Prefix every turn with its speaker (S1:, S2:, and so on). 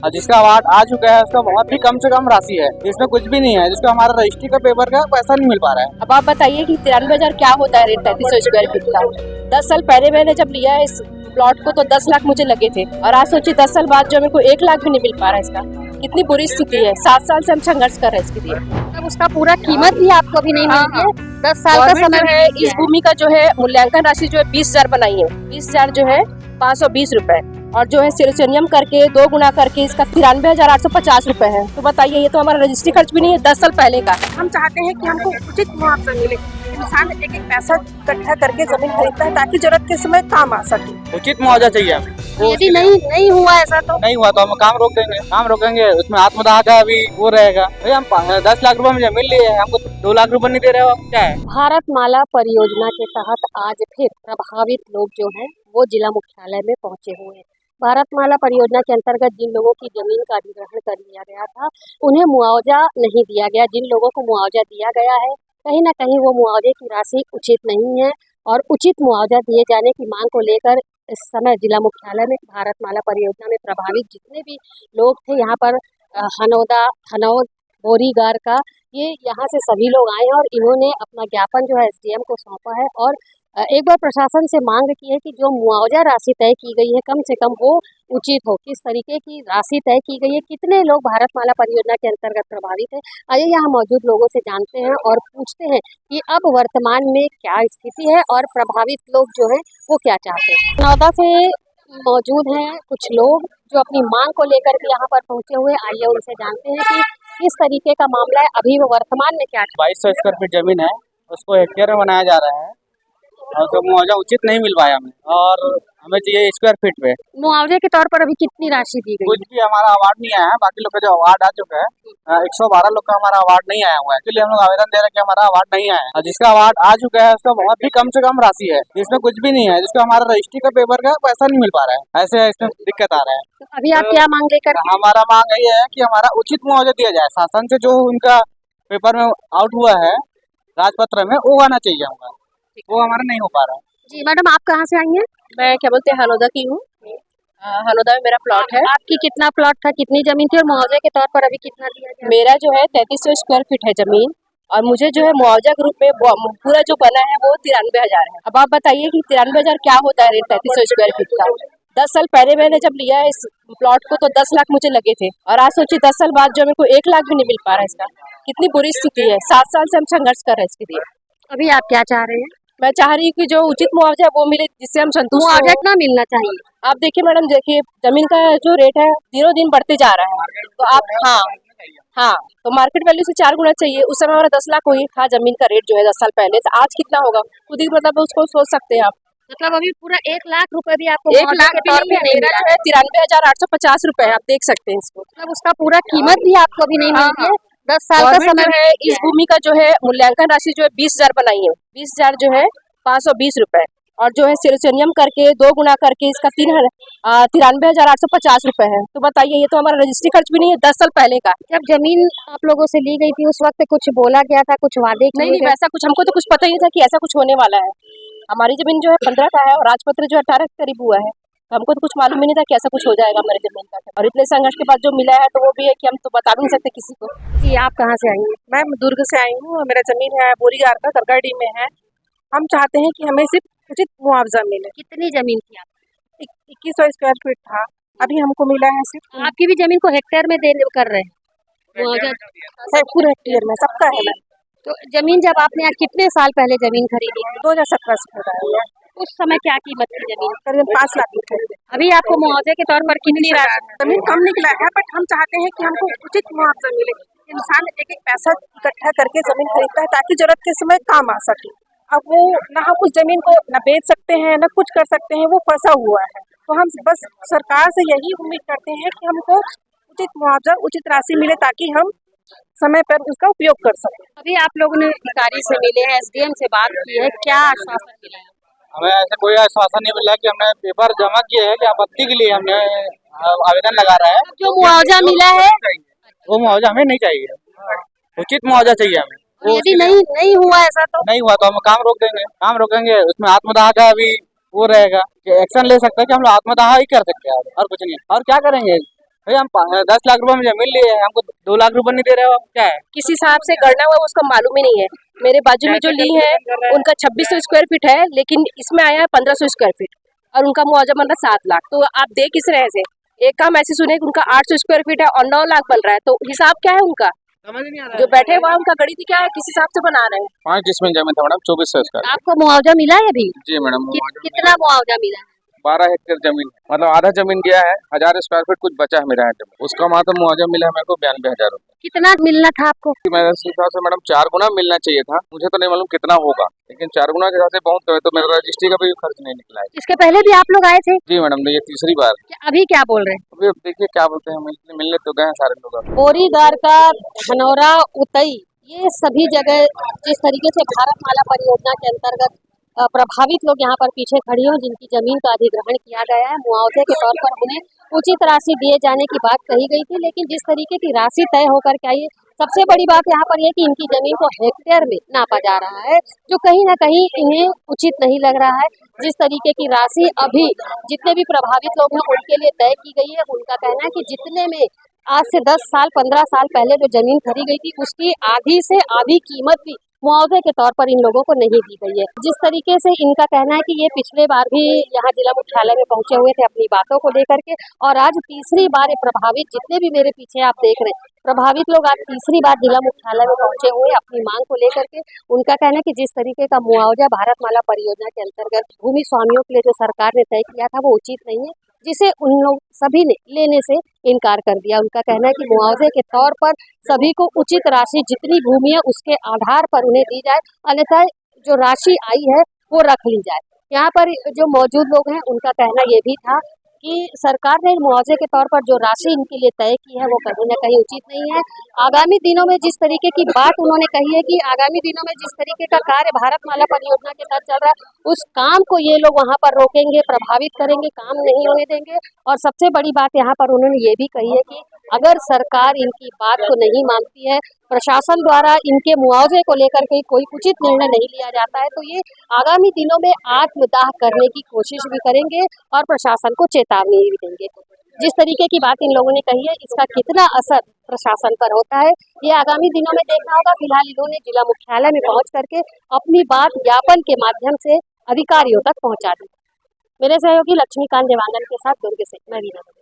S1: और जिसका अवार्ड आ चुका है उसका बहुत ही कम से कम राशि है, इसमें कुछ भी नहीं है, जिसका हमारा रजिस्ट्री का पेपर का पैसा नहीं मिल पा रहा है।
S2: अब आप बताइए कि 93,000 क्या होता है रेट 3300 स्क्वायर फीट का। 10 साल पहले मैंने जब लिया है इस प्लॉट को तो 10 लाख मुझे लगे थे, और आज सोचिए 10 साल बाद जो मेरे को 1 लाख भी नहीं मिल पा रहा है। इसका कितनी बुरी स्थिति है। 7 साल से हम संघर्ष कर रहे हैं इसके लिए।
S3: अब उसका पूरा कीमत भी आपको अभी नहीं मिली है। 10 साल का समय
S2: है। इस भूमि का जो है मूल्यांकन राशि जो है 20,000 बनाई है, 20,000 जो है 520 रुपए, और जो है सिरसनियम करके 2 गुना करके इसका 93,850 रुपए है। तो बताइए, ये तो हमारा रजिस्ट्री खर्च भी नहीं है 10 साल पहले का।
S4: हम चाहते हैं कि हमको उचित मुआवजा मिले। इंसान एक एक पैसा इकट्ठा करके जमीन खरीदता है ताकि जरूरत के समय काम आ सके।
S1: उचित मुआवजा चाहिए हमें।
S3: यदि नहीं हुआ ऐसा तो
S1: नहीं हुआ तो हम काम रोक देंगे, काम रोकेंगे। उसमें आत्मदाह का भी वो रहेगा। भाई हम 10 लाख रुपए में जमीन लिए हैं, हमको 2 लाख रुपए नहीं दे रहे हो, क्या है।
S3: भारतमाला परियोजना के तहत आज फिर प्रभावित लोग जो हैं वो जिला मुख्यालय में पहुंचे हुए हैं। भारतमाला परियोजना के अंतर्गत जिन लोगों की जमीन का अधिग्रहण कर लिया गया था उन्हें मुआवजा नहीं दिया गया। जिन लोगों को मुआवजा दिया गया है कहीं ना कहीं वो मुआवजे की राशि उचित नहीं है, और उचित मुआवजा दिए जाने की मांग को लेकर इस समय जिला मुख्यालय में भारतमाला परियोजना में प्रभावित जितने भी लोग थे, यहाँ पर हनौद बोरीगार का ये यहाँ से सभी लोग आए हैं और इन्होंने अपना ज्ञापन जो है एसडीएम को सौंपा है, और एक बार प्रशासन से मांग की है कि जो मुआवजा राशि तय की गई है कम से कम वो उचित हो। किस तरीके की राशि तय की गई है, कितने लोग भारतमाला परियोजना के अंतर्गत प्रभावित है, आइए यहाँ मौजूद लोगों से जानते हैं और पूछते हैं कि अब वर्तमान में क्या स्थिति है और प्रभावित लोग जो है वो क्या चाहते हैं। नौदा से मौजूद हैं कुछ लोग जो अपनी मांग को लेकर के यहाँ पर पहुँचे हुए, आइए उनसे जानते हैं कि किस तरीके का मामला है, अभी वो वर्तमान में क्या।
S1: 2200 स्क्वायर फीट जमीन है, उसको हेक्टेयर में बनाया जा रहा है और तो मुआवजा उचित नहीं मिल पाया हमें, और हमें चाहिए स्क्वायर फीट पे।
S3: मुआवजे के तौर पर अभी कितनी राशि दी गई?
S1: कुछ भी हमारा अवार्ड नहीं आया है, बाकी लोग का जो अवार्ड आ चुका है 112 लोग का हमारा अवार्ड नहीं आया हुआ है, इसलिए हम लोग आवेदन दे रहे हैं कि हमारा अवार्ड नहीं आया है। और जिसका अवार्ड आ चुका है उसका बहुत ही कम से कम राशि है, जिसमें कुछ भी नहीं है, जिसका हमारा रजिस्ट्री का पेपर का पैसा नहीं मिल पा रहा है। ऐसे इसमें दिक्कत आ रहा है।
S3: तो अभी आप क्या मांग लेकर?
S1: हमारा मांग ये है कि हमारा उचित मुआवजा दिया जाए। शासन से जो उनका पेपर में आउट हुआ है राजपत्र में, वो आना चाहिए हमारा, वो हमारा नहीं हो पा रहा है।
S3: जी मैडम, आप कहाँ से आई हैं?
S2: मैं क्या बोलते हैं हनौदा की हूँ। हनौदा में मेरा प्लॉट है।
S3: आपकी कितना प्लॉट था, कितनी जमीन थी और मुआवजे के तौर पर अभी कितना दिया गया?
S2: मेरा जो है 3300 स्क्वायर फीट है जमीन, और मुझे जो है मुआवजा के रूप में पूरा जो बना है वो 93,000 है। अब आप बताइए कि 93,000 क्या होता है रेट 3300 स्क्वायर फीट का। 10 साल पहले मैंने जब लिया है इस प्लॉट को तो 10 लाख मुझे लगे थे, और आज सोचिए 10 साल बाद जो मेरे को 1 लाख भी नहीं मिल पा रहा है। इसका कितनी बुरी स्थिति है। 7 साल से हम संघर्ष कर रहे हैं इसके लिए।
S3: अभी आप क्या चाह रहे हैं?
S2: मैं चाह रही हूँ कि जो उचित मुआवजा है वो मिले, जिससे हम संतुष्ट हो।
S3: मुआवजा कितना मिलना चाहिए?
S2: आप देखिए मैडम, देखिए जमीन का जो रेट है दिनों दिन बढ़ते जा रहा है, तो आप हाँ तो मार्केट वैल्यू से 4 गुना चाहिए। उस समय हमारा 10 लाख हुई था जमीन का रेट जो है 10 साल पहले, तो आज कितना होगा खुद ही मतलब उसको सोच सकते हैं आप।
S3: मतलब अभी पूरा 1 लाख रुपए भी आपको
S2: 1 लाख के तौर पे मेरा जो है 93,850 रुपए है, आप देख सकते हैं इसको।
S3: मतलब उसका पूरा कीमत भी आपको अभी नहीं मिली है। 10 साल का समय
S2: है। इस भूमि का जो है मूल्यांकन राशि जो है 20,000 बनाई है, 20,000 जो है 520 रुपए, और जो है सिरसनियम करके 2 गुना करके इसका 93,850 रुपए है। तो बताइए, ये तो हमारा रजिस्ट्री खर्च भी नहीं है 10 साल पहले का।
S3: जब जमीन आप लोगों से ली गई थी उस वक्त कुछ बोला गया था, कुछ वादे किए?
S2: नहीं, वैसा कुछ हमको तो कुछ पता ही नहीं था कि ऐसा कुछ होने वाला है। हमारी जमीन जो है 15 का है और राजपत्र जो 18 के करीब हुआ है, तो हमको तो कुछ मालूम ही नहीं था कि ऐसा कुछ हो जाएगा हमारी जमीन का। और इतने संघर्ष के बाद जो मिला है तो वो भी है कि हम तो बता भी नहीं सकते किसी को।
S3: जी, आप कहाँ से आई हैं?
S4: मैं दुर्ग से आई हूँ, मेरा जमीन है बोरीगार का, करगाड़ी में है। हम चाहते हैं कि हमें सिर्फ उचित मुआवजा मिले।
S3: कितनी जमीन थी आपकी?
S4: 2100 स्क्वायर फीट था, अभी हमको मिला है सिर्फ।
S3: आपकी भी जमीन को हेक्टेयर में कर रहे हैं मुआवजा?
S4: पूरे हेक्टेयर में सबका है।
S3: तो जमीन जब आपने कितने साल पहले जमीन खरीदी?
S4: 2017 से खरीदा है।
S3: उस समय क्या कीमत थी जमीन?
S4: करीब 5 लाख की खरीदे।
S3: अभी आपको मुआवजे के तौर पर कितनी राशि?
S4: जमीन कम निकला है, बट हम चाहते हैं कि हमको उचित मुआवजा मिले। इंसान एक एक पैसा इकट्ठा करके जमीन खरीदता है ताकि जरूरत के समय काम आ सके। अब वो ना हम उस जमीन को न बेच सकते हैं न कुछ कर सकते हैं, वो फंसा हुआ है। तो हम बस सरकार से यही उम्मीद करते हैं कि हमको उचित मुआवजा, उचित राशि मिले ताकि हम समय पर उसका उपयोग कर सकें।
S3: अभी आप लोगों ने अधिकारी से मिले हैं, एसडीएम से बात की है, क्या आश्वासन मिला है?
S1: हमें ऐसा कोई आश्वासन नहीं मिला कि हमने पेपर जमा किए हैं कि आपत्ति के लिए हमने आवेदन लगा रहा है।
S3: जो मुआवजा मिला है
S1: वो मुआवजा हमें नहीं चाहिए, उचित मुआवजा चाहिए हमें।
S3: यदि नहीं हुआ ऐसा तो?
S1: नहीं हुआ तो हम काम रोक देंगे, काम रोकेंगे। उसमें आत्मदाह का भी वो रहेगा कि एक्शन ले सकते हैं कि हम लोग आत्मदाह ही कर सकते हैं और कुछ नहीं। और क्या करेंगे, भाई हम 10 लाख रुपए में जमीन लिए हैं, हमको 2 लाख रुपए नहीं दे रहे हो, आप क्या है?
S2: किस हिसाब से गणना हुआ उसका मालूम ही नहीं है। मेरे बाजू में जो ली है उनका 2600 स्क्वायर फीट है, लेकिन इसमें आया है 1500 स्क्वायर फीट और उनका मुआवजा बन रहा है 7 लाख। तो आप दे किस रहे से? एक काम ऐसे सुने कि उनका 800 स्क्वायर फीट है और 9 लाख बन रहा है, तो हिसाब क्या है उनका?
S1: समझ नहीं आ रहा
S2: जो बैठे हुआ उनका गणित क्या है, किस हिसाब से बना रहे हैं?
S1: 5 डिसमिल जमीन था मैडम, 2400 स्क्वायर।
S3: आपको मुआवजा मिला है अभी?
S1: जी मैडम,
S3: कितना मुआवजा मिला है?
S1: 12 हेक्टेयर जमीन, मतलब आधा जमीन गया है, 1000 स्क्वायर फीट कुछ बचा है मेरा है जमीन, उसका मात्र मुआवजा मिला है मेरे को 92,000 रुपए।
S3: कितना मिलना था आपको?
S1: मेरे हिसाब से मैडम 4 गुना मिलना चाहिए था, मुझे तो नहीं मालूम कितना होगा, लेकिन 4 गुना के हिसाब से बहुत कम है, तो मेरा रजिस्ट्री का भी खर्च नहीं निकला है।
S3: इसके पहले भी आप लोग आए थे?
S1: जी मैडम, ये तीसरी बार।
S3: अभी क्या बोल रहे हैं?
S1: अभी अब देखिए क्या बोलते हैं, हम मिलने तो गए हैं सारे लोग।
S3: बोरीदार का धनौरा उतई, ये सभी जगह जिस तरीके से भारतमाला परियोजना के अंतर्गत प्रभावित लोग यहाँ पर पीछे खड़ी हो, जिनकी जमीन का अधिग्रहण किया गया है, मुआवजे के तौर पर उन्हें उचित राशि दिए जाने की बात कही गई थी, लेकिन जिस तरीके की राशि तय होकर के आई, सबसे बड़ी बात यहाँ पर यह कि इनकी जमीन को हेक्टेयर में नापा जा रहा है, जो कहीं ना कहीं इन्हें उचित नहीं लग रहा है। जिस तरीके की राशि अभी जितने भी प्रभावित लोग हैं उनके लिए तय की गई है, उनका कहना है कि जितने में आज से 10 साल 15 साल पहले जो जमीन खरीदी गई थी उसकी आधी से आधी कीमत भी मुआवजे के तौर पर इन लोगों को नहीं दी गई है। जिस तरीके से इनका कहना है कि ये पिछले बार भी यहाँ जिला मुख्यालय में पहुंचे हुए थे अपनी बातों को लेकर के, और आज तीसरी बार ये प्रभावित, जितने भी मेरे पीछे आप देख रहे हैं प्रभावित लोग, आज तीसरी बार जिला मुख्यालय में पहुंचे हुए अपनी मांग को लेकर के। उनका कहना है कि जिस तरीके का मुआवजा भारतमाला परियोजना के अंतर्गत भूमि स्वामियों के लिए जो सरकार ने तय किया था वो उचित नहीं है, जिसे उन लोग सभी ने लेने से इनकार कर दिया। उनका कहना है कि मुआवजे के तौर पर सभी को उचित राशि, जितनी भूमि है उसके आधार पर उन्हें दी जाए, अन्यथा जो राशि आई है वो रख ली जाए। यहाँ पर जो मौजूद लोग हैं उनका कहना ये भी था कि सरकार ने मुआवजे के तौर पर जो राशि इनके लिए तय की है वो कहीं न कहीं उचित नहीं है। आगामी दिनों में जिस तरीके की बात उन्होंने कही है कि आगामी दिनों में जिस तरीके का कार्य भारतमाला परियोजना के तहत चल रहा है उस काम को ये लोग वहाँ पर रोकेंगे, प्रभावित करेंगे, काम नहीं होने देंगे। और सबसे बड़ी बात यहाँ पर उन्होंने ये भी कही है कि अगर सरकार इनकी बात को नहीं मानती है, प्रशासन द्वारा इनके मुआवजे को लेकर के कोई उचित निर्णय नहीं लिया जाता है, तो ये आगामी दिनों में आत्मदाह करने की कोशिश भी करेंगे और प्रशासन को चेतावनी भी देंगे। जिस तरीके की बात इन लोगों ने कही है, इसका कितना असर प्रशासन पर होता है ये आगामी दिनों में देखना होगा। फिलहाल इन्होंने जिला मुख्यालय में पहुंच करके अपनी बात ज्ञापन के माध्यम से अधिकारियों तक पहुंचा दी। मेरे सहयोगी लक्ष्मीकांत देवांगन के साथ दुर्ग से मैं वीना।